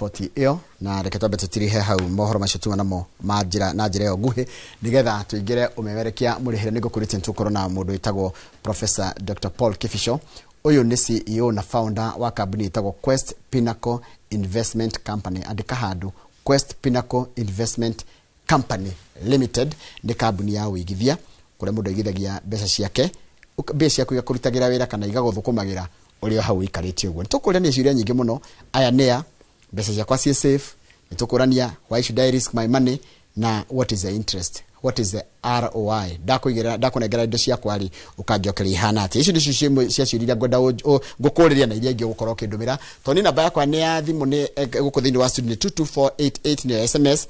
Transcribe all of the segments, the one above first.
40 iyo na reke twambe tutirihe hau mohoro macio tuma namo na njira yo nguhi nigetha tuingire umemerekia murihire nigo kurite ntukoro na mundu itagwo Professor Dr. Paul Kifisho. Uyu ni CEO na founder wa kambuni itagwo Quest Pinnacle Investment Company. Andika handu Quest Pinnacle Investment Company Limited ni kambuni ya uigithia kuria mundu igithagia mbeca ciake mbeca yaku ikurutagira wira kana igaguthukumagira uri hau ikarite uguo. Nitukurania ciuria nyingi muno aya nea mbeca ciakwa ci safe, nitukurania why should I risk my money na what is the interest, what is the ROI. Ndakunengera indo ciakwa ri ukangiokeria ihana ati icio nicio cia ciuria ngwenda ngukuriria na iria ingi gukorwo kindumira toni namba yakwa ni ya thimu ni guku thini wa studio 22488 ni SMS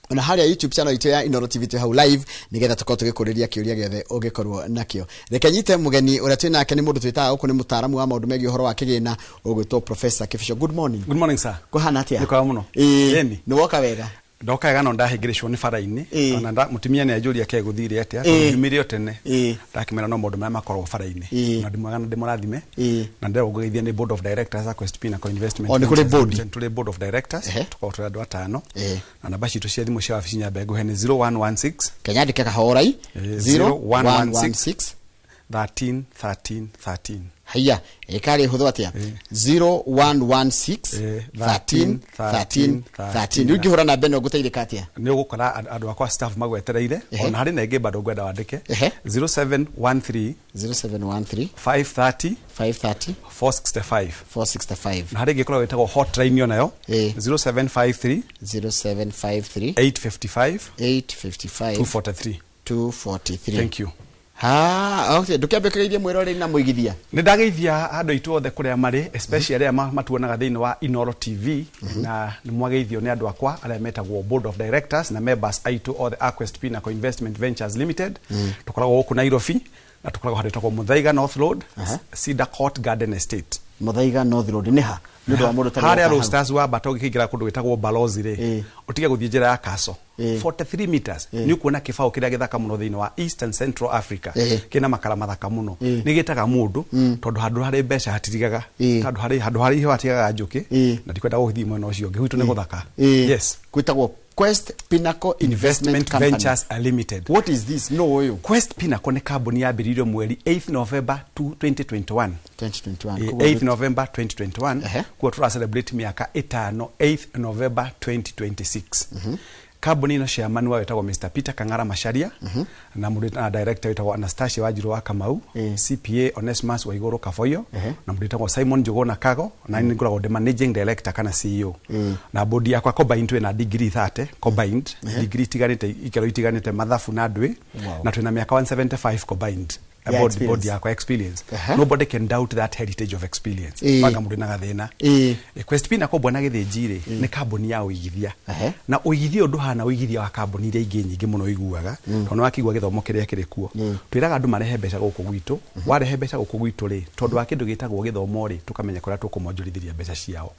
ona haria YouTube channel ito ya Inooro TV hau live nigetha tukorwo tugikuriria kiuria giothe ungikorwo nakio. Reke nyite mugeni uria twina nake ni mundu twitaga uko ni mutaaramu wa maundu megi uhoro wa kigina ugwitwo Professor Kifisho. Good morning. Good morning sir. Kuhana atia? Niko muno. Yeni. Ni woka wega. Ndoka wega no ndahingirishwo ni fara-ini ona mutumia ni ajuria ke guthire atia tumirio tene ndakimera no maundu maya makorwo fara-ini na ndimwaga ndimurathime na ndero gugeithia ni board of directors at Quest Pinnacle Investment. On kule board of directors tuko twa andu atano na namba citu cia thimu cia wabici nyambe nguhe ni 0116 Kenya ndike kahorai 0116 13 13 13. Haya ekari hudho atia 0116 13 13 13. Ndugi hora na beno guteithika atia ni ugukora andu akwa staff magwetereire ona hari nenge bado gwenda wandike 0713 530 465 na hari ngikora wetagwo hotline yo nayo 0753 855 243. Thank you. Okay, ndukiambikiririe mwirore na muigithia ni ndageithia andu itu othe kuria mari especially aria matuonaga thiini wa Inooro TV na ni mwageithio ni andu akwa aria metagwo board of directors na members aitu othe Quest Pinnacle Investment Ventures Limited tukoragwo guku Nairobi na tukoragwo handu tagwo Muthaiga North Road Cedar Court Garden Estate. Muthaiga North Road niha ndu wa mundu tari haria roasters wa bato gikingira kundu gitagwo Balozi ri utige guthie njira ya Kaso 43 meters ni kuona kifao kiria githaka muno thiini wa Eastern Central Africa kina makara mathaka muno ni gitaga mundu tondu handu hari mbeca hatirigaga handu hari hiyo hatigaga njuki na ndikwenda guthie mwena ucio ngihuitu ni guthaka. Yes, kwitagwo Quest Pinnacle Investment Ventures Limited. What is this? No you. Quest Pinnacle ni kambuni yambiririo mweri 8th November 2021. 8th November 2021 kwa tura celebrate miaka 5 8th November 2026. Kambuni ino chairman wa wetagwo Mr. Peter Kangara Macharia na na director wetagwo Anastasia Wajiro wa Kamau, CPA Onesmus Waiguru Kafoyo na wetagwo Simon Jogona Kago na ni ngoragwo the managing director kana CEO na board yakwa combined na degree 30 combined degree tiganite ikero itiganite mathafu na ndwi na twina miaka 175 combined about yakwa experience. Nobody can doubt that heritage of experience. Paga mundu na gathina Quest Pinnacle bwana githijire ni kambuni ya uigithia na uigithia undu hana uigithia wa kambuni ire ingi nyingi muno iguaga tono wakigwa githomo kiria kirikuo twiraga andu marehe mbeca guku gwitu warehe mbeca guku gwitu ri tondu wa kindu gitagwo githomo ri tukamenya kuria tukumonjorithiria mbeca ciao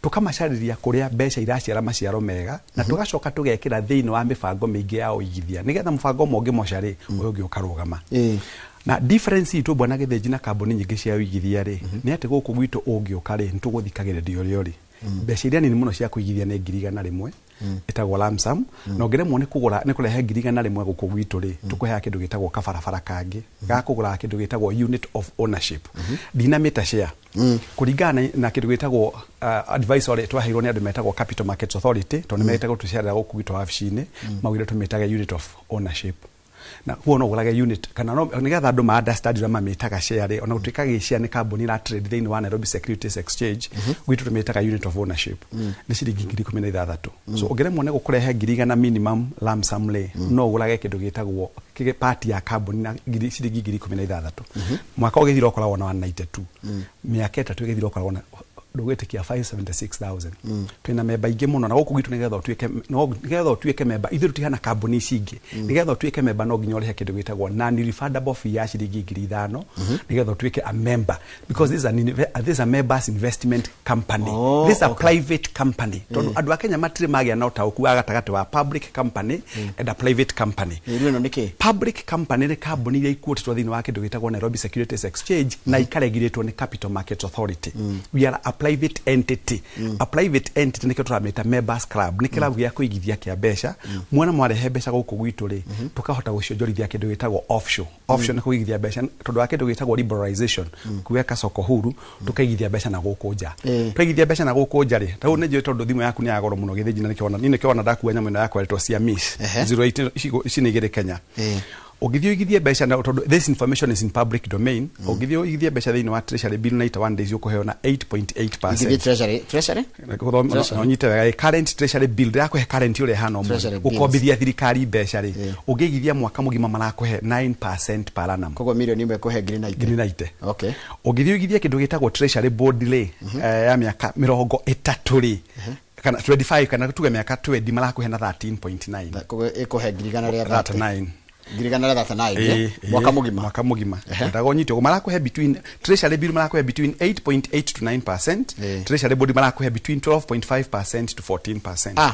tukamacariria kuria mbeca iraciara maciaro mega na tugacoka tugekira thiini wa mibango mingi ya uigithia nigetha mubango mongi mocari uyu ungi ukarugama na difference itu bwana githinji na kambuni nyingi cia uigithia ri ni ati guku gwitu ungiuka ri ntuguthikigereria ri mbeca iria nini muno cia kuigithia ni 100,000 itagwo lump sum no ngire muone kugura ni kurehe 100,000 guku gwitu ri tukuhe kindu gitagwo kabarabara kangi ga kugura kindu gitagwo unit of ownership dinamita share kuringana na kindu gitagwo advisory twaheirwo ni andu metagwo Capital Markets Authority to ni metagwo tuciara guku gwitu wabici-ini mawire tumetaga unit of ownership na huo no gurage unit kana no nigetha andu ma understand rama metaga share ona utikage share ni kambuni na trade thiini wa Nairobi Securities Exchange gwitu tumetaga unit of ownership ni ciringi 16,000 so ugire muone gukurehe 100,000 minimum lump sum le no gurage kindu gitagwo kige party ya kambuni na ciringi 16,000 mwaka ugithira ukoragwo na 192 miaka 3 ugithira ukoragwo na ndugwetikia 576,000 twina memba ingi muno na guku gitu nigetha tuike memba ithiru tihana kambuni cingi nigetha tuike memba no nginya urehe kindu gitagwo non-refundable fee ya ciringi 5,000 nigetha tuike a member because this is a members investment company. This is a private company tondu andu a Kenya matire magia na utauku wa gatagati wa public company and a private company. Public company ni kambuni iria ikuotitwo thiini wa kindu gitagwo Nairobi Securities Exchange na ikaregiritwo ni Capital Markets Authority. We are a private entity. A private entity nä kä tå ramä members club nä kä rabu gä a kå igithia kä a mbeca mwana mwarehe mbeca gå kå gwitå rä tå kahota gå cionjorithia kä ndå gä tagwo offshore. Offshore nä kå igithia mbeca tondå wa kä ndå gä tagwo liberalization kuweka soko huru tå kaigithia mbeca na gå kå nja twaigithia mbeca na gå kå nja rä rä nä njå tondå thimå yaku nä ya goro må no gä thä nä nä kä ona ndakua nyamå ä no yakwa retwo cia miss 08 ici nä igä rä Kenya ogithio igithie mbeca na tondu this information is in public domain ogithio igithie mbeca thiini wa treasury bill 91 days ukuheo na 8.8%. Igithie treasury no nyite wega current treasury bill yakuhe current ule hano ukombithia thirikari mbeca ri ugigithia mwaka mugima marakuhe 9% per annum kogo milioni imwe kuhe green 90. Okay, ogithio igithie kindu gitagwo treasury board ri ya miaka 30 ri kana 25 kana tuge miaka 20 marakuhe na 13.9 kogo ikuhe grigana ria 39 girigana la 39 mwaka mugima ndago nyito marakuhe between treasury bill marakuhe between 8.8 to 9%, treasury board marakuhe between 12.5% to 14%.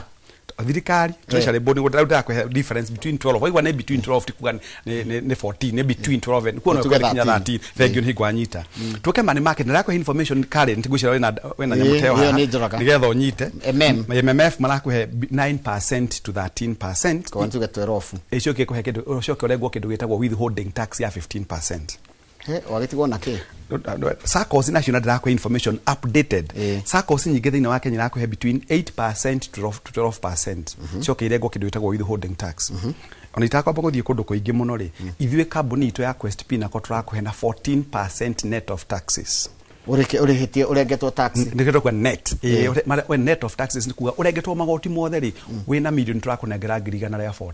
Thirikari treasury board ngo ndauta kuhe difference between 12 waigwa ne between 12 tikuga ne 14 ne between 12 and kuona kwa kinya 13 thengio ni gwanyita tuke money market ndako information current ngwicira wena nyamuteo ha nigetho nyite MMF marakuhe 9% to 13% kwa ntuge 12 icio ke kuhe kindu ucio ke uregwo kindu gitagwo withholding tax ya 15%. wagitigwo na ki SACCOs national ndako information updated SACCOs nyingi thini wa Kenya ndako between 8% to 12%. Cio ke iregwo kindu gitagwo withholding tax. Ona itakwa guthie kundu kuingi muno ri ithuĩ kambuni itu ya Quest P na ko turakuhe na 14% net of taxes. Urehetie urengetwo tax ndiketwo kwa net when net of taxes ni kuga urengetwo magoti mothe ri wina million turakunengera ngirigana ria 40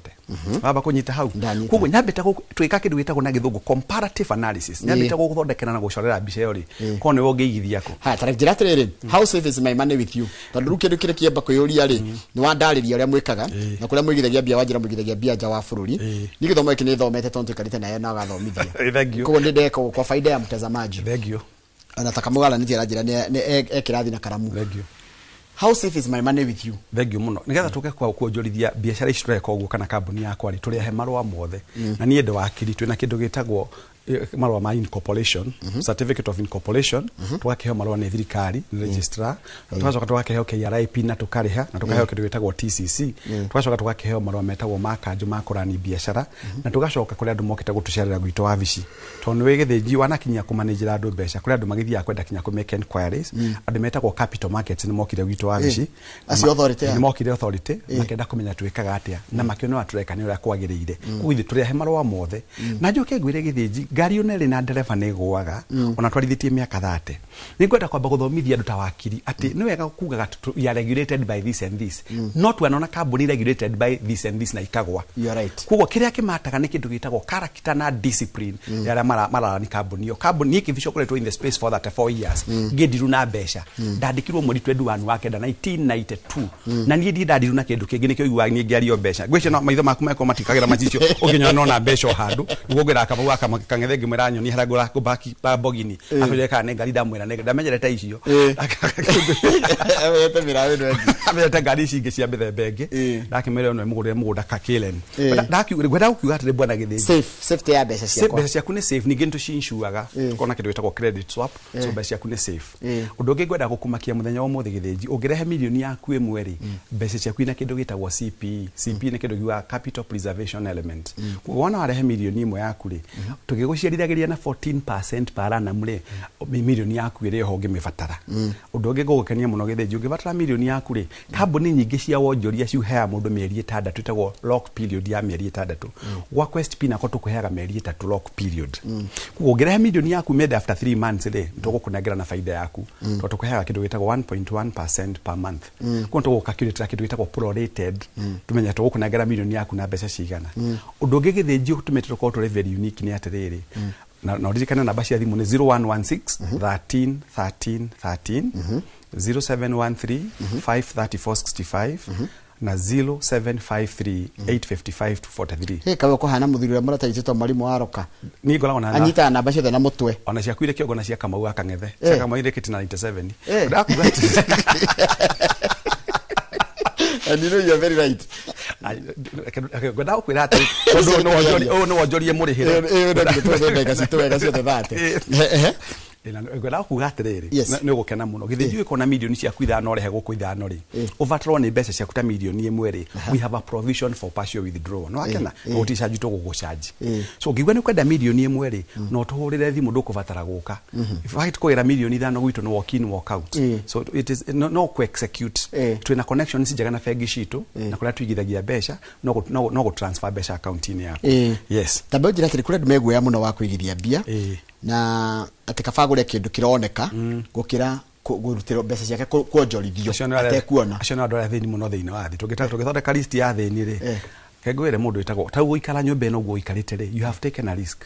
baba kunyita hau koguo nyambita twika kindu gitagwo na githungu comparative analysis nyambita guthondekana na gucorera mbica yo ri kone wo ngeigithia ko ha tarakira atiriri how safe is my money with you tondu rukindu kire kiemba kuyuria ri ni wandariria uria mwikaga na kuria mwigithagia bia wanjira mwigithagia bia nja wa bururi ni githomo iki ni thomete tondu ikarite nayo na gathomithia koguo ni ndeko kwa faida ya mtazamaji. Thank you. Anataka mugala ni njira ni ekirathi na karamu. Thank you. How safe is my money with you? Thank you muno nigetha tuke kwa kuonjorithia biashara ici tureka uguo kana kambuni yakwa ri turihe marwa mothe na nie ndo wakiri twina kindu gitagwo marwa ma incorporation certificate of incorporation tukakiheo marwa ni thirikari registrar tugacoka tukakiheo KRIP na tukariha na tukaheo kindu gitagwo TCC tugacoka tukakiheo marwa metagwo makanjo makorani biashara na tugacoka kuri andu mokite gutucerera gwito wabici tondu wigithinji wanakinya kumanejera andu mbeca kuri andu magithia kwenda kinya ku make inquiries andu metagwo capital markets ni mokire gwito wabici acio authority ni mokire authority makenda kumenya twikaga atia na makiona atureka ni uria kwagiriire kuithi turihe marwa mothe na njoke ngwire githinji ngari unere na ndereba ne gwaga ona twarithitie miaka 30 ningwenda kwamba guthomithia andu ta wakiri ati ni wega kugaga we are regulated by this and this not we anona company regulated by this and this na ikagwa you are right kugo kiria kimataga ni kindu gitagwo character na discipline ya mara ni company yo company ikivisho kuletwo in the space for 34 years ngidiru na besha ndandikirwo mweri 21 wa kenda 1992 na nie ndidandiru na kindu kingi nikyo igwa ni ngiario besha gwicio no maitho maku meko matikagira macicio uginywa nona besha handu nigugira kama waka makangethenge miranyo ni haragura kubaki babogini afire kana ngari ndamwira nega ndamenyerete icio awete mirawe ndo amete ngari ici ingi cia mithembe ingi ndakimere no mugunda kakilen ndakiuga kuuga ati bwana githinji safety ya besha ciakwa besha ciaku ni safe ningi ntushinshuaga tukona kindu gitagwo credit swap so besha ciaku ni safe undu ungi ngwenda gukumakia muthenya wa muthe githinji ungirehe milioni yaku imwe ri besha ciaku ina kindu gitagwo CPE ni kindu giwa capital preservation element kuona warehe milioni imwe yaku ri tugiguciarithagĩria na 14% per annum ri milioni yaku iri ho ngimibatara undu ungi ngugukenia muno githinji ungibatara milioni yaku ri kambuni nyingi cia wonjoria ciuheaga mundu mieri 6 twitagwo lock period ya mieri 6 gwa Quest P nako tukuheaga mieri 3 lock period ungirehe milioni yaku made after 3 months ri tugukunengera na faida yaku tukuheaga kindu gitagwo 1.1% per month kwa tugukalculate kindu gitagwo prorated tumenya tugukunengera milioni yaku na mbeca cigana undu ungi githinji tumetire tukorwo turi very unique ni atiriri na udirikana namba cia thimu ni 0116 13 13 13 0713 53465 na 0753 855 243 he kawe ko hana muthiri murata itito mwalimu aroka ni ngora ona anyita namba ciothe na mutwe ona cia kuire kiongo na cia Kamau akang'ethe cia Kamau ire kitina 97 ndakuga and you know you are very right gwenda ukwira ati no wonjorie murihire ndo twega ciothe thate ngwenda kuga atiriri nä gå kena må no gä thä njuä kona milioni ciaku ithano rehe gå kå ithano rä overthrow nä mbeca ciaku ta milioni ĩmwe rĩ we have a provision for partial withdrawal no akena gå ticanji tå gå gå canji so ngĩigua nĩ kwenda milioni ĩmwe rĩ no tå hå rä re thimå ndå kå batara gå ka kå gä ra milioni ithano gwitå nä walk in walk out so it is no kå execute twä na connections njega na bengi citå na kå rä a tũigithagia mbeca no gå transfer mbeca account-inĩ yaku yes tambe njĩra atĩ kũrĩ andũ meguoya mũno wa kũigithia mbia na atĩ kaba gũre kĩndũ kĩroneka gũkĩra gũrutĩrwo mbeca ciake kuonjorithio atekuona acio nĩ andũ arĩa thĩni mũno thĩinĩ wa thĩ tũngĩthondeka list ya thĩni rĩ kengwĩre mũndũ wĩtagwo ta gũikara nyũmba ĩno ũguo ũikarĩte rĩ you have taken a risk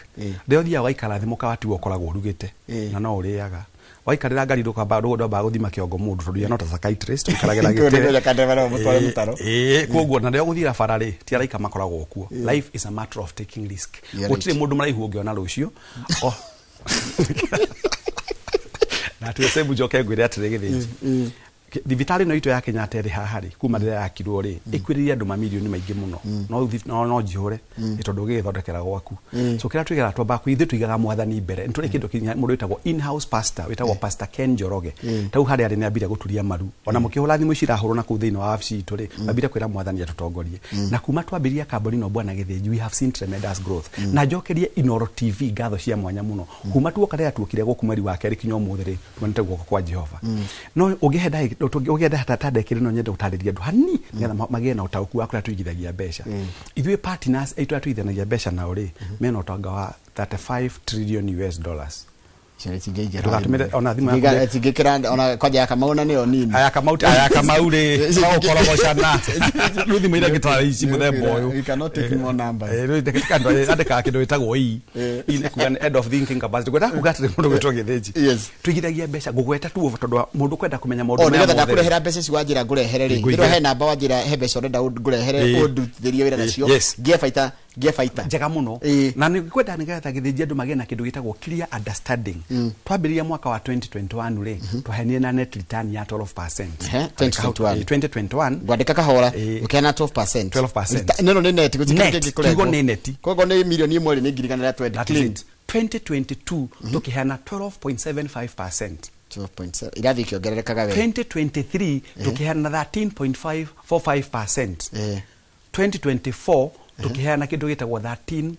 rĩrĩa ũthiaga waikara thĩ mũkawati ũkoragwo ũrugĩte na no ũrĩaga waikarĩra ngari ndũkamba gũthima kĩongo mũndũ tondũ you're not a psychiatrist ũikaragĩra gĩtĩ koguo na rĩrĩa ũgũthiĩra bara rĩ ti araika makoragwo kuo life is a matter of taking risk gũtirĩ mũndũ maraihu ũngĩona rũciũ na tuesebu joke ngwire atirĩ gĩthĩnji thibitarĩ no itũ ya Kenyatta ĩrĩ haha rĩ kuma rĩrĩa yakirwo rĩ ĩkwĩrĩire andũ mamirioni maingĩ mũno no njihũre tondũ gĩgĩthondekera gwaku so kĩrĩa twĩgera twamba kwĩthĩ tũigaga mwathani mbere nĩ tũrĩ kĩndũ kinya mũndũ wĩtagwo in-house pastor wĩtagwo Pastor Ken Njoroge tau harĩa arĩ nĩambire gũturia maru ona mũkĩhũra thimũ cirahũrwo na kũu thĩinĩ wa wabici itũ rĩ ambire kwĩra mwathani atũtongorie na kuma twambĩrĩria kambuni no bwana Gĩthĩnji we have seen tremendous growth na njokerie Inoro TV ngatho cia mwanya mũno kuma tuoka rĩrĩa tuokire gũkũ mweri wa kerĩ kinya ũmũthĩ rĩ tumanĩte guoko kwa Jehova no ũngĩhenda ũgĩenda hata ndekĩrĩ no nyende gũtarĩria andũ hanini nĩgetha magĩe na ũtaũku wa kũrĩa tũigithagia mbeca ithuĩ partners aitũ arĩa tũigithanagia mbeca nao rĩ mena ũtonga wa $35 trillion ona thimũ tingĩkĩra ona kwanja Kamau nĩyo nini Kamau rĩ no ũkorogocana rĩu thimũ iria ngĩtwara ici mũthemba ũyũ we cannot take more numbers andĩkaga kĩndũ wĩtagwo end of thinking capacity gweta kuga atĩ mũndũ gwĩtwo Gĩthĩnji tũigithagia mbeca ngũgweta tu tondũ mũndũ kwenda kũmenya maũndũ maya nĩgetha ndakũrehera mbeca ici wanjĩra ngũrehere rĩ ndĩro he namba wanjĩra he mbeca ũrenda ngũrehere ũndutithĩrie wĩra nacio ngĩe baita njega mũno na nĩ kwenda nĩgetha Gĩthĩnji andũ magĩe na kĩndũ gĩtagwo clear understanding twambĩrĩria mwaka wa 2021 rĩ twahenire na net return ya 12% 2021 ngwandĩka kahora ũkĩana 12% no nĩ net gũtikĩrĩkĩkũrego nĩ net koguo nĩ milioni ĩmwe nĩ ngiriganĩra 2022 tũkĩheana 12.75% irathi kĩongererekaga wega 2023 tũkĩheana 13.45% 2024 tukiheana kindu gitagwo 13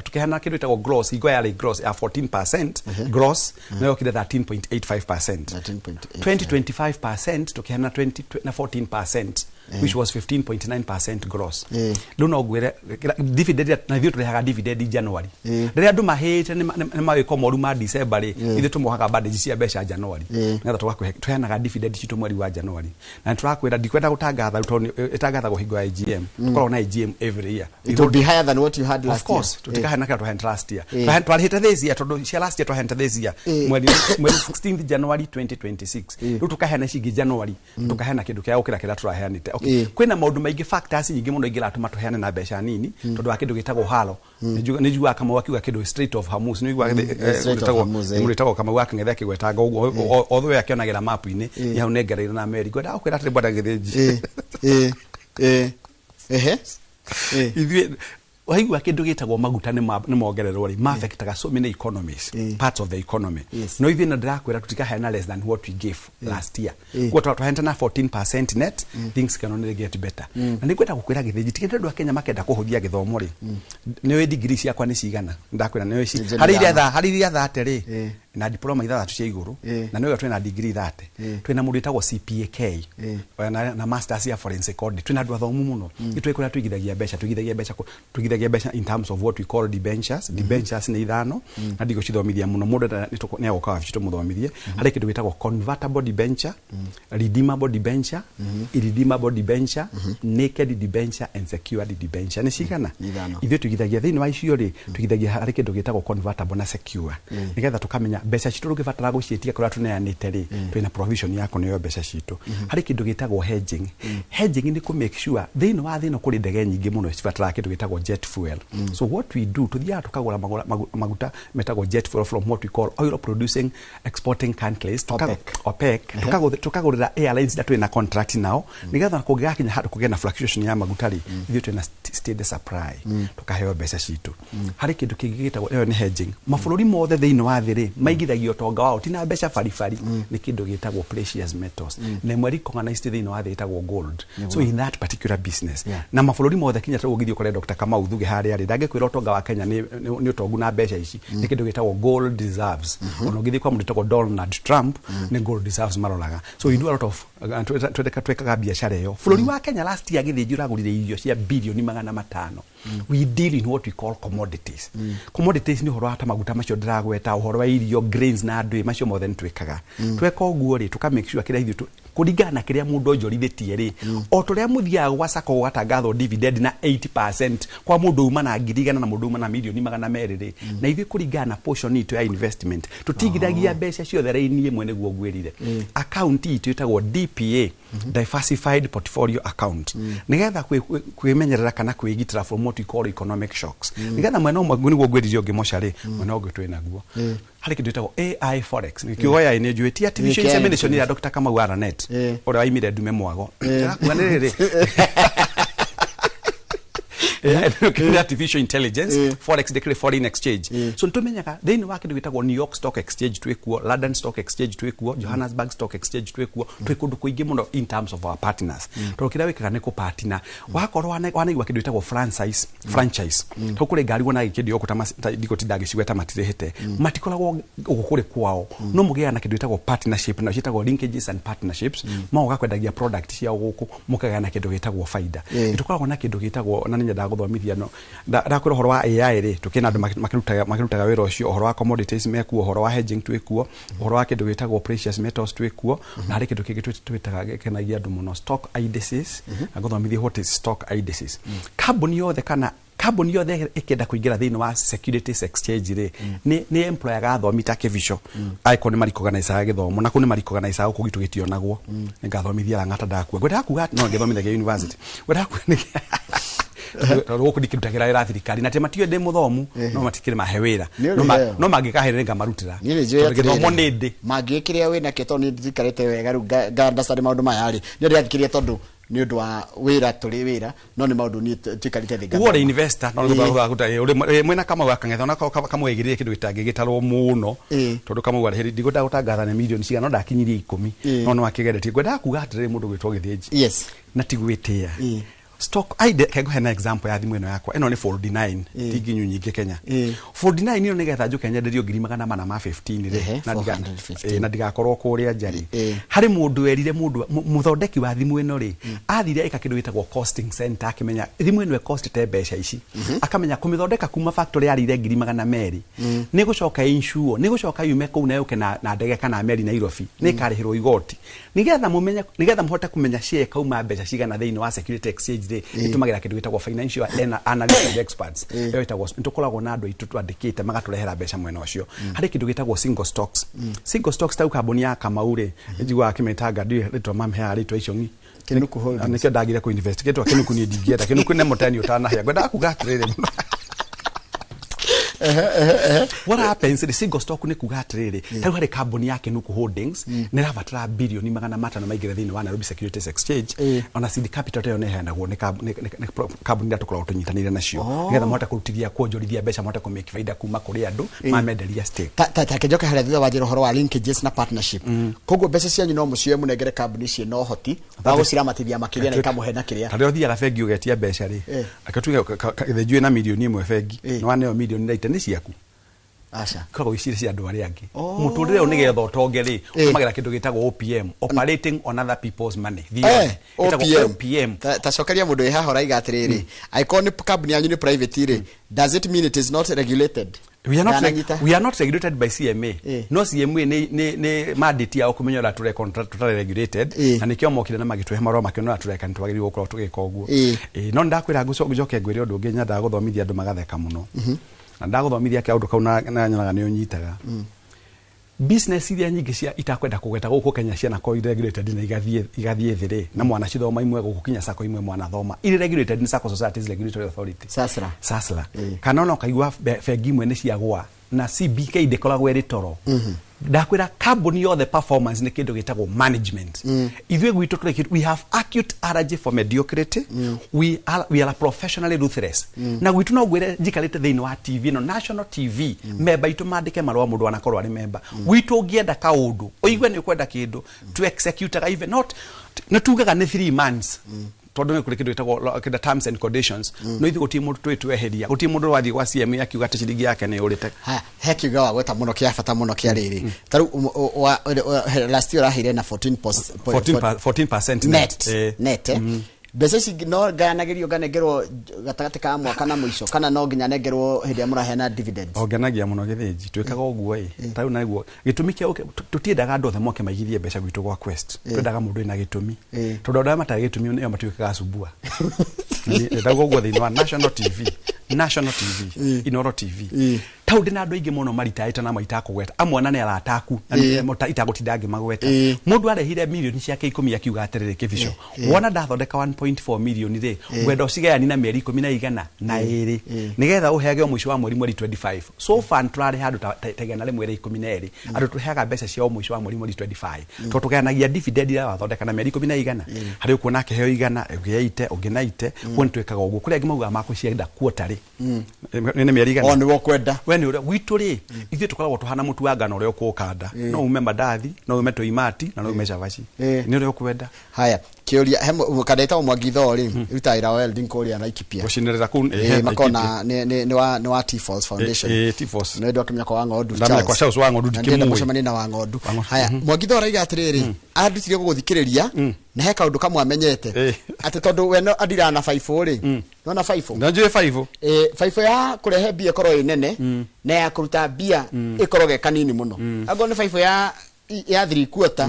tukiheana kindu gitagwo gross igo ya gross ya 14% gross nayo kile 13.85% 2025% tukiheana 14% which was 15.9% gross no gwere dividend na thio turehaga dividend January rĩrĩa andũ mahĩte nĩ mawĩko moru ma December rĩ ithe tũmohaga bandage cia mbeca January nĩgetha tũgakũhe tuheanaga dividend citũ mweri wa January na tũrakwĩra ndikwenda gũtangatha itangathagwo hingo ya AGM tũkoragwo na AGM every year it will be higher than what you had last year of course tutikaheana kĩrĩa tũheana last year twarĩhĩte this year tondũ cia last year twaheana this year mweri 16 January 2026 rĩu tukaheana cingi January tukaheana kĩndũ kĩa gũkĩra kĩrĩa tũraheanĩte kwĩna maũndũ maingĩ factors nyingĩ mũno ingĩratũma tũheane na mbeca nini tondũ wa kĩndũ gĩtagwo halo nĩnjuaga Kamau akiuga kĩndũ Strait of Hormuz nĩgwĩtagwo Kamau akĩng'etha kĩgwetanga ũguo othe akĩonagĩra mapu-inĩ nĩ hau nengereire na America ngwenda gũkwĩra atĩ bwana Gĩthĩnji ithuĩ waigua kĩndũ gĩtagwo maguta nĩ mongererwo rĩ affectaga so many economies parts of the economy no ithuĩ na ndĩrakwĩra tũtikaheana less than what we gave last year kwa twaheana na 14% net things can only get better na nĩngwenda gũkwĩra Gĩthĩnji tikĩnda andũ a Kenya makenda kũhũthia gĩthomo rĩ nĩwe degree ciakwa nĩ cigana ndakwĩra nĩwe harĩ iria 30 rĩ na diploma ithathatũ cia igũrũ na nĩwe twĩna degree 30 twĩna mũndũ wĩtagwo CPAK na masters ya forensic audit twĩna andũ athomu mũno itwĩkũrĩa tuigithagia mbeca in terms of what we call debentures nĩ ithano na ndigũ cithomithia mũno mũndũ nĩ agoka wabici tũmũthomithie harĩ kĩndũ gĩtagwo convertible debenture redeemable debenture irredeemable debenture naked debenture and secured debenture nĩ cigana ithuĩ tuigithagia thĩinĩ wa icio rĩ tuigithagia harĩ kĩndũ gĩtagwo convertible na secure nĩgetha tũkamenya mbeca citũ tũngĩbatara gũciĩtia kũrĩa tũneanĩte rĩ twĩna provision ya kũneo mbeca citũ harĩ kĩndũ gĩtagwo hedging nĩ kũ make sure thĩinĩ wa thĩinĩ kũrĩ ndege nyingĩ mũno cibataraga kĩndũ gĩtagwo jet fuel so what we do tuthiaga tukagũra maguta metagwo jet fuel from what we call oil producing exporting countries OPEC tukagũrĩra airlines that twĩna contract nao nĩgetha kũngĩgakinya handũ kũgĩa na fluctuation ya maguta rĩ ithuĩ twĩna steady supply tukaheo mbeca citũ harĩ kĩndũ kĩngĩ gĩtagwo ĩyo nĩ hedging mabũrũri mothe thĩinĩ wa thĩ rĩ maigithagia utonga wao tina mbeca baribari ni kindu gitagwo precious metals na mweri recognized thino wa thitagwo gold so in that particular business na mabũrũri mothe Kenya tũgithio kore Dr. Kamau Thuge harĩa rĩ ndangĩkwĩra utonga wa Kenya ni utongu na mbeca ici ni kindu gitagwo gold reserves ona ũgithii kwa mũndũ tagwo Donald Trump ni gold reserves maroraga so we do a lot of twekaga biashara iyo bũrũri wa Kenya last year githĩnjĩ ũragũrire irio cia bilioni 500 we deal in what we call commodities commodities ni horo hata maguta macio ndiragweta uhoro wa irio grains na ndui macio mothe twekaga tweka uguo ri tuka make sure kira ithu kuringana kiria mundu onjorithitie ri o turia muthia gwa sako gwatangatho dividend na 80% kwa mundu uma na ngirigana na mundu uma na milioni 200 ri na ithu kuringana portion itu ya investment tutigithagia mbeca ciothe raini imwe niguo gwirire account itu itagwo DPA diversified portfolio account nigetha kwimenyerera kana kwigitira from what we call economic shocks nigetha mwena umwe niguo gwirire ungi mochari mwena ungi twina guo hari kindu itagwo AI forex nikiugo ya ni juetia artificial insemination ya Dr. Kamau Aranet ora waimire ndume mwago kuanirire artificial intelligence forex declare foreign exchange so ntumenyaga thini wa kindu gitagwo New York Stock Exchange twikuo London Stock Exchange twikuo Johannesburg Stock Exchange twikuo twikundu kuingi muno in terms of our partners tukira wikaga ne ko partner wakorwo wanaigwa kindu gitagwo franchise tukuri ngari wona ikindu okutama ndiko tidagicigweta matirehete matikoragwo gukuri kwao no mugia na kindu gitagwo partnership na gitagwo linkages and partnerships mauga kwendagia product cia guku mukaga na kindu gitagwo faida tukoragwo na kindu gitagwo na ninya guthomithia no ndakwira horo wa AI ri tukina andu makirutaga wira ucio horo wa commodities mekuo horo wa hedging twikuo horo wa kindu gitagwo precious metals twikuo na hari kindu kingi twitaga kenagia andu muno stock indices na guthomithia what is stock indices carbon yothe ikenda kuingira thini wa securities exchange ri ni employer gathomita kivisho icon mariko organize githomo na kuni mariko organize ukugitu gitionagwo ngathomithia la ngata ndakua gwenda kuga no ngithomithia university gwenda roko dikirutagira ira thirikari na tematio de muthomu no matikire mahewira no magikaherenga marutira githomo nindi magikiria wina keto ni thikarite wega ru ganda sari maundu mayari ni ndiathikirie tondu ni undu wa wira turi wira no ni maundu ni tikarite thiga wo investor no ngutha uri mwena kama wakangetha na kama wegirire kindu gitangi gitarwo muno tondu kama wari ndigunda gutangatha ne million ciga no ndakinyirie 10 no wakigeretie gwenda kuga atirire mundu gwitwo githiji na tigwitia stock ide kego hena example ya thimu eno yakwa eno ni Fold 9 tigi nyingi Kenya Fold 9 ino nigetha njuke nyenderio 1500 na ndigakorwo kuria njari hari mundu erire mundu muthondeki wa thimu eno ri athire eka kindu gitagwo costing center akimenya thimu eno e cost te mbeca ici akamenya kumithondeka kuma factory yarire 200 ni gucoka insure ni gucoka yume ku na yuke na ndege kana meri na Nairobi ni karihirwo igoti nigetha muhote kumenya share kauma mbeca cigana thini wa security exchange itumagira kindu gitagwo financial analyst experts yo itagwo ntukoragwo na andu itu twandikite magaturehera mbeca mwena ucio hari kindu gitagwo single stocks tau kambuni ya Kamaure njigwa akimetanga ndi ritwa mamhe ritwa icio Kinuku Holdings nikio ndagire ku investigate Kinuku ni ndigieta Kinuku ne motani utanahia gwenda kugatirire what happens the single stock ni kugatirire tau hari kambuni ya Kinuku Holdings ni rabatara bilioni 500 maigire thini wa Nairobi Securities Exchange ona seed capital tayo nehendagwo ni kambuni ya tukorwo tunyitanire nacio nigetha mohota kurutithia kuonjorithia mbeca mohota ku make faida kuma kuri andu mamenderia stake ta kejoka hari thutha wa njiro horo wa linkages na partnership koguo mbeca cianyu no mucio munengere kambuni cie no hoti wa guciramatithia makiria na ikamuhe na kiria tari othiaga bengi ugetia mbeca ri akatuge githejue na milioni 1 bengi no wane milioni 9 ni ciaku acha kago icire cia andu ari angi muturire o nigetha utonge ri umagira kindu gitagwo OPM operating on other people's money OPM tacokaria mundu ihaho raiga atiriri icon company yanyu ni private ri does it mean it is not regulated we are not regulated by CMA no CMA ni mandate ya okumenyora tule contract totally regulated na nikio mokire na magitwe marwa makiona tureka ntwagiri gukora tugeka uguo no ndakwira gucoke ngwire undu ungi nyanda guthomithia andu magatheka muno na ndaguthomithia kia undu kauna na nyonaga ni unyitaga business iria nyingi cia itakwenda kugeta guku Kenya cia na ko regulated na igathie thire na mwana cithoma imwe gukinya sako imwe mwana thoma iri regulated ni Sacco Societies Regulatory Authority sasra kana no kaigwa bengi imwe ni cia gwa na CBK ndekoragwo iri toro ndakwira carbon yothe performance ni kindu gitagwo management ithuĩ gwitũ tũrĩ we have acute allergy for mediocrity we are professionally ruthless na gwitũ no gwire njikarĩte thĩinĩ wa TV no national TV member itũ mandĩke marũa mũndũ anakorwo arĩ member gwitũ ũngĩenda kaũndũ ũigue nĩ ũkwenda kĩndũ to execute even not tugaga nĩ 3 months tondu nä kå rä kä ndå gä tagwo terms and conditions no ithuĩ gũtirĩ mũndũ twĩ tweheria gũtirĩ mũndũ wathiĩ gwa CMA akiuga atĩ ciringi yake nĩ ũrĩte he kiuga wa gweta mũno kĩa bata mũno kĩa rĩrĩ ta rĩu last year ahire na 14% net mbeca ici no nganagĩrio nganengerwo gatagatĩ ka mwaka na mũico kana no nginya nengerwo hĩndĩ ya mũraheana dividends ongenagia mũno gĩthĩnji twĩkaga ũguo ta rĩu naguo gĩtũmi kĩa tũtiendaga andũ othe moke maigithie mbeca gwitũ gwa Quest twendaga mũndũ ena gĩtũmi tondũ andũ arĩa matarĩ gĩtũmi nĩo matuĩkaga acumbua ndaguo ũguo thĩinĩ wa National TV Inoro TV tau ndina andũ aingĩ mũno maritaĩte na maitakũgweta amwe na nĩ arataku itagũtinda ngĩmagweta mũndũ arehire milioni ciake 10 akiuga atĩrĩrĩ kĩbico wona ndathondeka 1.4 million rĩ gwenda ũcigayani na mĩeri 10 na 2 nĩgetha ũheage mũico wa mweri 25 so far tũrarĩ handũ tegana rĩmwe rĩa 12 andũ tũheaga mbeca cia mũico wa mweri 25 tondũ tũgayanagia dividend ĩrĩa wathondeka na mĩeri 10 harĩ ũkuona kĩheo igana ũgĩite ũngĩnaite kuo nĩtwĩkaga ũguo kũrĩa angĩ mauga makũcienda quarterly nĩ mĩeri igana nĩ wokwenda we gwitũ rĩ ithuĩ tũkoragwo tũhana mũtu wa ngano ũrĩa ũkũkanda no ume mandathi no ume toimati na no ume cabaci nĩ ũrĩa ũkwenda haya kĩũria kandeta Mwagitho rĩ ritaĩra welding kũrĩa na Ikipia gũcinĩrĩra kuu makona nĩ wa T-Force Foundation T-Force nĩ ndwa kĩmyako wa ng'ondu Charles wa ng'ondu ndikĩmwe mũcemania na wa ng'ondu haya Mwagitho araiga atĩrĩrĩ andutire gũgũthikĩrĩria na he kaũndũ kamwe amenyete atĩ tondũ we no adira na 5 rĩ no na 5 na njũĩ 5 5 ya kũrehe bia korwo ĩnene na ya kũruta bia ĩkorwo kanini mũno ago nĩ 5 ya 3 quarter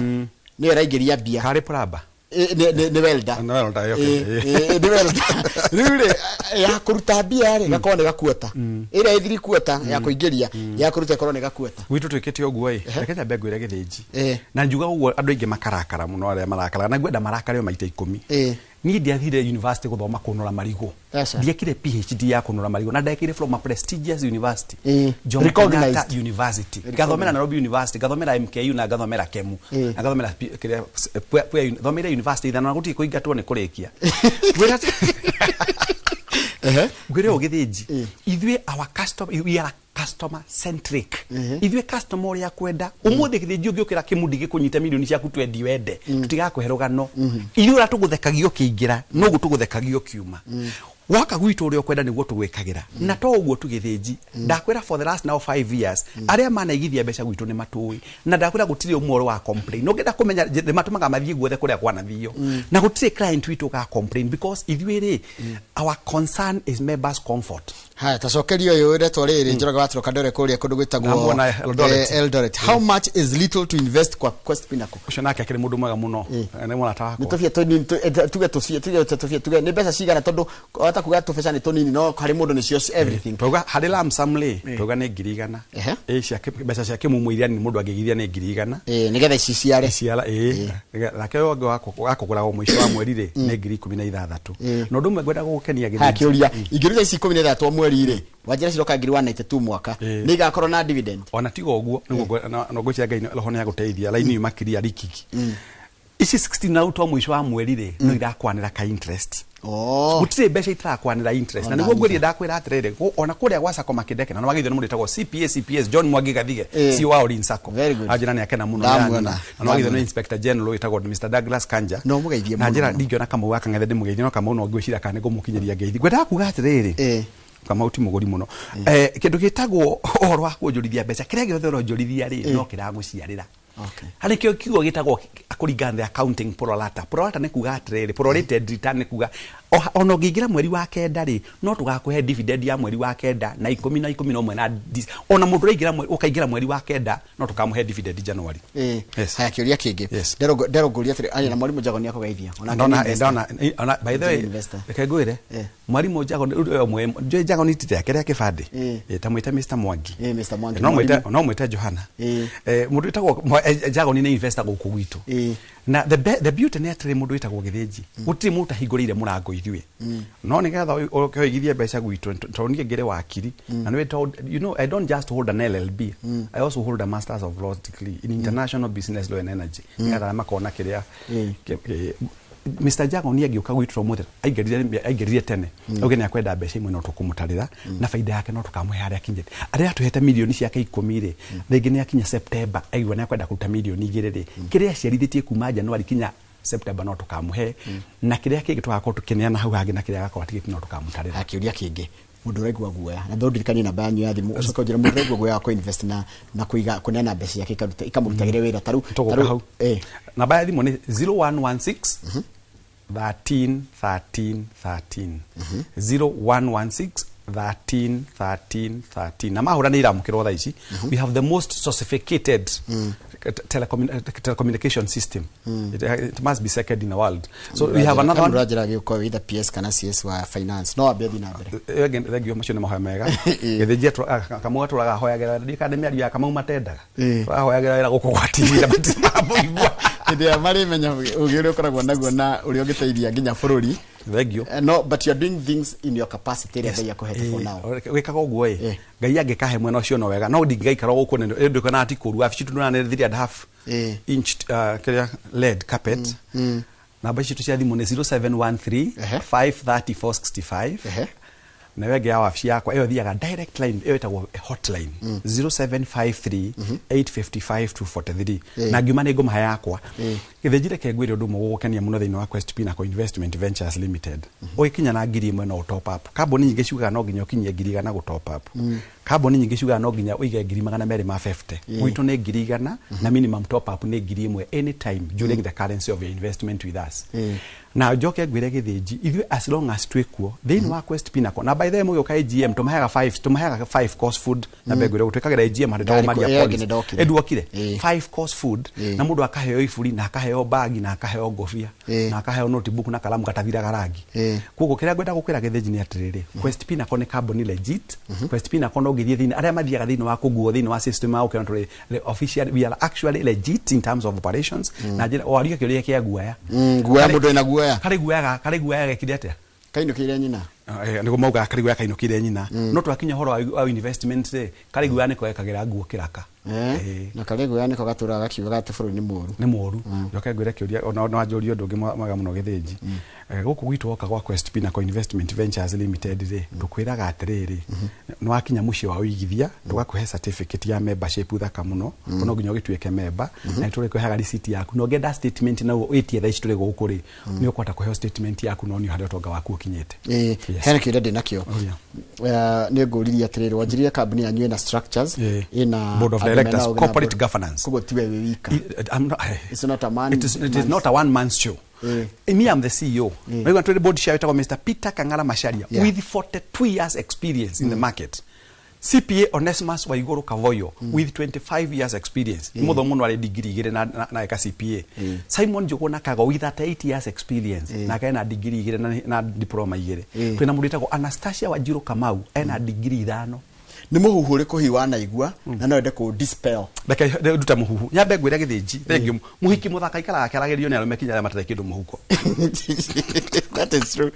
nĩ ĩraingĩria bia harĩ plamba nĩ welda nĩ welda rĩu ya kũruta bia rĩ gakorwo nĩ gakuota ĩrĩa 3 quarter ya kũingĩria ya kũruta korwo nĩ gakuota gwitũ twĩkĩte ũguo reke nyambe ngwĩre gĩthĩnji na njuga ũguo andũ aingĩ makarakara mũno arĩa marakara na ngwenda marakare maita 10 niĩ ndiathire university gũthoma kũnũra marigũ ndiekire PhD ya kũnũra marigũ na ndekire from a prestigious university Jomo Kenyatta University ngathomera Nairobi University ngathomera MKU na ngathomera KEMU na ngathomera thomera university ithano na gũtirĩ kũingatwo nĩ kũrĩkia gwĩre ũgĩthĩnji ithuĩ our customer we are customer centric ithuĩ customer ũrĩa kwenda ũmũthĩ gĩthĩnji ũngĩũkĩra kĩmundi gĩkũnyite milioni ciaku twendi wende tũtigakũhe rũgano ithuĩ ũrĩa tũgũthekagio kĩingĩra no gũtũgũthekagio kiuma waka gwitũ ũrĩa kwenda nĩguo tũgwĩkagĩra na to ũguo tũgĩthĩnji ndakwĩra for the last now 5 years arĩa manaigithia mbeca gwitũ nĩ matũĩ na ndakwĩra gũtirĩ ũmwe wa complain ũngĩenda kũmenya matũmaga mathiĩ guothe kũrĩa kwanathio na gũtirĩ client witũ ga complain because ithuĩ rĩ our concern is members comfort haya tacokerio ũyũ retwo rĩrĩ Njoroge wa Turoka ndore kũrĩa kũndũ gwĩtagwo Eldoret how much is little to invest kwa Quest Pinnacle ũcio nake akĩrĩ mũndũ mwega mũno nĩ mũrata wakwa nĩtũbie tuge nĩ mbeca cigana tondũ ota kuga tũbeca nĩ tũnini no harĩ mũndũ nĩcio everything tuga harĩ lamsam rĩ tuga nĩ 100,000 cia mbeca cia kĩmumu iria ni mũndũ angĩgithia nĩ 100,000 nĩgetha ici ciare nake ũngĩ wakũgũra mũico wa mweri rĩ nĩ 16,000 no ndũmwe ngwenda gũkenia gĩthĩnji hakĩũria ingĩruta ici 16 mweri rĩ wajira ciroka ngiri 192 mwaka nĩ igakorwo na dividend ona tigo ũguo no ngũcia Ngai roho nĩ agũteithia laini makiria rikiki ici 16 na utwa mũico wa mweri rĩ no irakwanĩra ka interest gũtirĩ mbeca itarakwanĩra interest na nĩguo ngwĩrie ndakwĩra atĩrĩrĩ ona kũrĩa gwa Sacco makĩndeke na nĩwagĩthio nĩ mũndũ wĩtagwo CPS John Mwangi Gathige si wa Orin Sacco ajira nĩ akena mũno na nĩwagĩthio nĩ Inspector General wĩtagwo Mr Douglas Kanja no mũgeithie mũno na njĩra ndingĩona kamwe waka ng'ethe ndĩmũgeithie no kamwe no ngwĩciria kana nĩgũmũkinyĩria ngeithi ngwenda kuga atĩrĩrĩ kama uti mũgũri mũno kĩndũ gĩtagwo ũhoro wa kuonjorithia mbeca kĩrĩa gĩothe ũronjorithia rĩ no kĩragũciarĩra harĩ kĩo kiugo gĩtagwo akũringana the accounting prorata nĩ kuga atĩrĩrĩ prorated return nĩ kuga ona ũngĩingĩra mweri wa kenda rĩ no tũgakũhe dividend ya mweri wa kenda na 10 na ona mũndũ ũkaingĩra mweri wa kenda no tũkamũhe dividend January haya kĩũria kĩngĩ nderongũria atĩrĩ na mwarimũ Njago nĩ akũgeithia ona by the way reke ngwĩre mwarimũ Njago njũĩ Njago nĩ tite kĩrĩa kĩbandĩ tamwĩte Mr Mwangi no mwĩte Johana mũndũ wĩtagwo Njago nĩ investor gũkũ gwitũ na the beauty nĩ atĩrĩ mũndũ wĩtagwo gĩthĩnji gũtirĩ mũndũ tahingũrĩire mũrango ithuĩ no nĩgetha ũkĩigithie mbeca gwitũ tondũ ngere wakiri and we told you know I don't just hold an LLB I also hold a Masters of Laws degree in International Business Law and Energy nĩgetha makona kĩrĩa Mr. Jago ni agĩũka gwitũ mũthera aingĩrire tene oge nĩ akwenda mbeca imwe no tũkũmũtarĩra na faida yake no tũkamũhe harĩa akinyĩte arĩa tũhete milioni ciake 10 rĩ rĩngĩ nĩ akinya September aigua nĩ akwenda kũruta milioni 2 rĩ kĩrĩa aciarithĩtie kuma January kinya September no tũkamũhe na kĩrĩa kĩngĩ tũgakorwo tũkĩneana hau hangĩ na kĩrĩa gakorwo atigĩte no tũkamũtarĩra akĩũria kĩngĩ mundu raigua guoya na thondirikani namba yanyu ya thimu ucoka njira mundu raigua guoya ko invest na kuiga kunena mbeca yake ikamurutagire wira taru namba ya thimu ni 0116 13 13 13 0116 13 13 13 na mahura ni iramukirwo thaa ici we have the most sophisticated telecommunication system it must be second in the world so we have another one rajira giko either PS kana CS wa finance no abethi na mbere again thegio macio ni mahoya mega githijia kamwe turaga hoyagera ndikande miario ya kamau matendaga turahoyagera ira gukugwatirira matimabo igwa ndia mari menya ugire ukoragwo naguo na uri ugiteithia nginya bururi thegio no but you are doing things in your capacity area ya kuhete for now wekaga uguo ngai angikahe mwena ucio no wega no ndingaikara guku ndio kana ati kuru afici tunana 3.5 inch lead carpet namba citu cia thimu ni 0713 53465 na wege ya wafici yakwa iyo thiaga direct line iyo itagwo hotline 0753 855 243 na ngiuma ni ngoma yakwa githejire kengwire undu mugukenia muno thiini wa Quest Pinnacle Investment Ventures Limited oikinya na ngiri imwe no top up kambuni nyingi ciugaga no nginya ukinyie ngiri igana go top up kambuni nyingi ciugaga no nginya uige ngiri 250 gwitu ni ngiri igana na minimum top up ni ngiri imwe anytime during the currency of your investment with us na joke gwire githiji ithu as long as twekuo thiini wa Quest Pinnacle na by the way muyoka AGM tumahaga 5 course food na begwire gutwikagira AGM hande maria policy eduokire 5 course food na mundu akaheo ifuri na akaheo bagi na akaheo ngofia na akaheo notebook na kalamu gatathiraga rangi kugo kiria ngwenda gukwira githiji ni atiriri Quest Pinnacle ni company legit Quest Pinnacle no ngithie thiini aria mathiaga thiini wa kuguo thiini wa system au kana tuli official we are actually legit in terms of operations na wario kiria kia guaya guaya mundu ina guaya kare guaya gekire atia kainukire nyina niko mauga kare guaya kainukire nyina no twakinya horo wa investment kare guaya niko ekagira nguo kiraka na kare guaya niko gatura gakiuga ati buru ni moru yoke ngwire kiuria no ajorio ndungi maga muno githiji guku gwitu oka gwa Quest Pinnacle Investment Ventures Limited ri tukwiraga atiriri no akinya mucio wa uigithia tugakuhe certificate ya membership thaka muno no nginya ugituike member na turi kuhaga receipt yaku no ngenda statement na wetie tha ici turi gukuri ni ukwata kuhe statement yaku no ni hande utonga waku ukinyete hena kire ndi nakio ni nguriria atiriri wanjirie company yanyu na structures ina board of directors corporate governance kugo tiwe wika it's not a man it is not a one man show me I'm the CEO we want to the board share with Mr. Peter Kangala Masharia with 42 years experience in the market CPA Onesimus Waiguru Kavoyo with 25 years experience mutho muno ari degree igire na eka CPA Simon Jogona Kago with 38 years experience na kana degree igire na diploma igire twina mundu etagwo Anastasia Wajiro Kamau ena degree 5 ni muhuhu ri kuhiwa na igua na no ende ku dispel ndake nduta muhuhu nyambe gwire githiji thengio muhiki muthaka ikara akaragerio ni arume kinya matare kindu muhuko that is true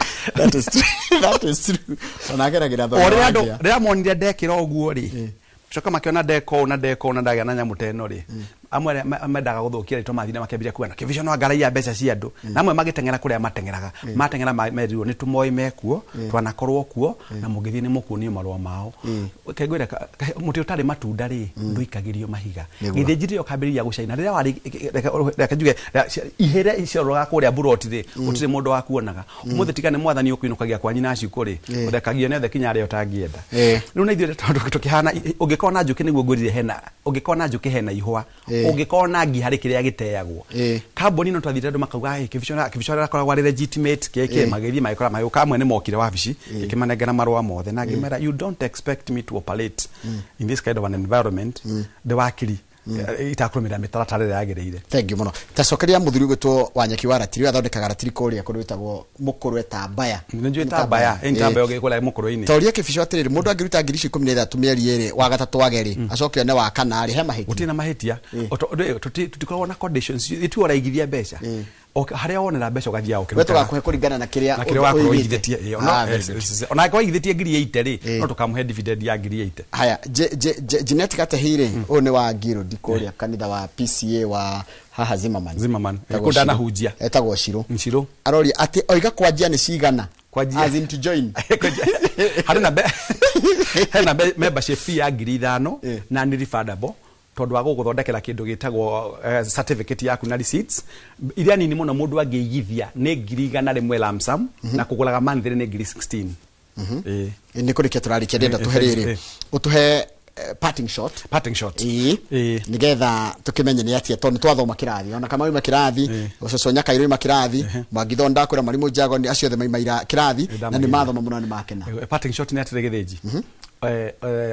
ona geragira thoro ore andu ria monire ndekira oguo ri coka makiona deko na ndaga na nyamuteno ri amwe amendaga guthukia rito mathina makembira kuana kivision no ngaraia mbeca cia andu namwe magitengera kuria matengeraga matengera merirwo ni tumoi mekuo twanakorwo kuo na mugithie ni mukuonio marwa mao kengwira muti utari matunda ri nduikagirio mahiga githijiri okambiriria gucaina riria wari rekajuge ihere icoroga kuria buroti ri utire mundu wa kuonaga umuthe tika ni mwathani ukuinukagia kwa nyina acio kuri uthekagie nethe kinya ri otangienda riu na ithuĩ tondu tukihana ungikona njuki niguo ngurire hena ungikona njuki hena ihwa ungikona ngi hari kiria giteagwo kamboni no twathire andu makauga kivishora akoragwo ari legitimate keke magithie maikora mayuka amwe ni mokire wabici ikimanengera marwa mothe na ngimera you don't expect me to operate in this kind of an environment the wakiri itakurumira mitaratara yagereire thank you muno tacokeria muthuri gwitwo Wanyeki wa Ratiri athondekaga Ratiri kuria kundu witagwo mukuru etambaya ninju etambaya entambaya ugikula mukuru ini toria kibisho atiriri mundu angiruta ngiri 13 mieri eri wa gatatu wageri acokio ne wa kana ari he mahitia utina mahitia tutikorwo na conditions itu uraigithia mbeca haria wonera mbeca ugathia wewe tugakuhe kuringana na kiria wakuigithitie ona kwa igithitie ngiri 8 ri no tukamuhe dividend ya ngiri 8. Haya Jeanette Katahire one wa Ngiro Dikoria kanitha wa PCA wa haha Zimmerman kundana hujia etagwo Shiro arori ati oiga kwanjia ni cigana as in to join hena membership fee ya ngiri 5 na ni refundable tondu wa guguthondekera kindu gitagwo certificate yaku na receipts iria nini muno mundu angeigithia ni ngiri 100 rimwe lamsam na kuguraga monthly ni ngiri 16. Ni kurike turarikia ndenda tuherere utuhe parting shot nigetha tukimenye ni atia tondu twathoma kirathi ona kama wima kirathi ucoconya kairo ma kirathi magithonda kwira mwalimu Jago ni acio the maira kirathi na ni mathoma muno ni makena. Parting shot ni atirege theji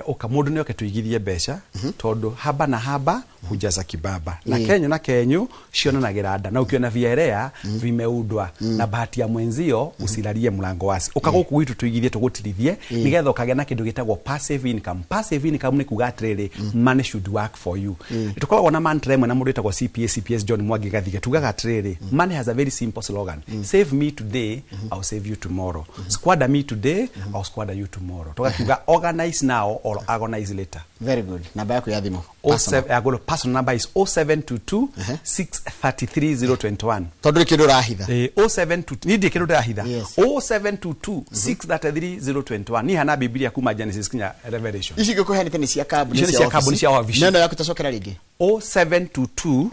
oka mundu ni oke tuigithie mbeca tondu haba na haba hujaza kibaba na Kenyo cionanagira nda na ukiona vierea vimeudwa na bahati ya mwenzio usilalie mlango wasi ukagoku witu tuigithie tugutirithie nigetha ukagena na kindu gitagwo passive income ni kuga atiriri money should work for you tukoragwo na mantra imwe na mundu etagwo CPS John Mwangi Gathige tugaga atiriri money has a very simple slogan save me today I'll save you tomorrow squander me today I'll squander you tomorrow tugakiuga organize now or agonize later. Very good. Namba yako ya thimu personal number is 0722 633 021. Tondu kindu rahitha 0722 ni ndi kindu rahitha 0722 633 021 ni hana Biblia kuma Genesis kinya Revelation ici gikuhenete ni cia kabuni cia office neno yaku tacokera ringi 0722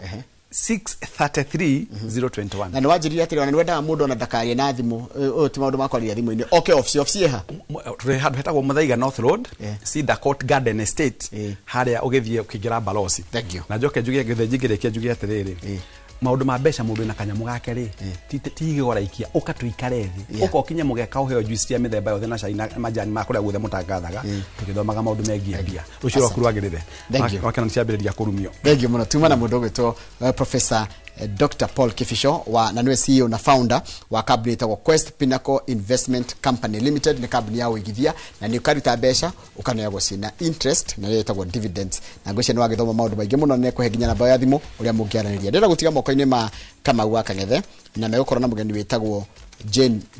633 021 na niwajiriria atiri ona niwenda mundu ona ndakarie na thimu ti maundu makwaria thimu-ini okay office ha turi handu hetagwo Muthaiga North Road Cedar Court Garden Estate haria ugithie ukigira Balosi na njoke njugie githenjigirikia njugie atiriri maundu ma mbeca mundu na kanyamu gake ri tigigoraikia ukatuikare thi ukokinya mugeka uheo juice ya mithemba yothe na cai na majani makuria guthe mutangathaga tukithomaga maundu megie mbia rucio rwakurwagirire wakena ciambiriria kurumio thank you muno tuma na mundu gwitwo Professor Dr. Paul Kifisho wa na niwe CEO na founder wa company itagwo Quest Pinnacle Investment Company Limited ni company ya uigithia na ni ukaruta mbeca ukaneyagwo cina interest na itagwo dividends na ngwicia ni wagithoma maundu maingi muno ne kuheginya namba ya thimu uria mungiaraniria ndira gutiga moko-ini ma kama wa Kang'ethe na megukora na mugeni witagwo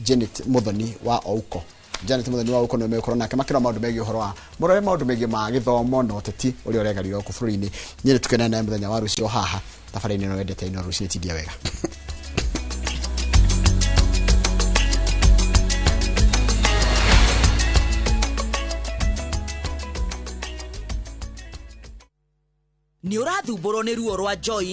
Janet Muthoni wa Ouko Janet Muthoni wa Ouko no megukora nake makira maundu megie uhoro wa murore maundu megie ma githomo no teti uria uregarira ku bũrũri-ini nyine tukena na muthenya wa rucio haha tafadhali no wendete ino rucio tidia wega ni urathumbũrwo ni ruo rwa joints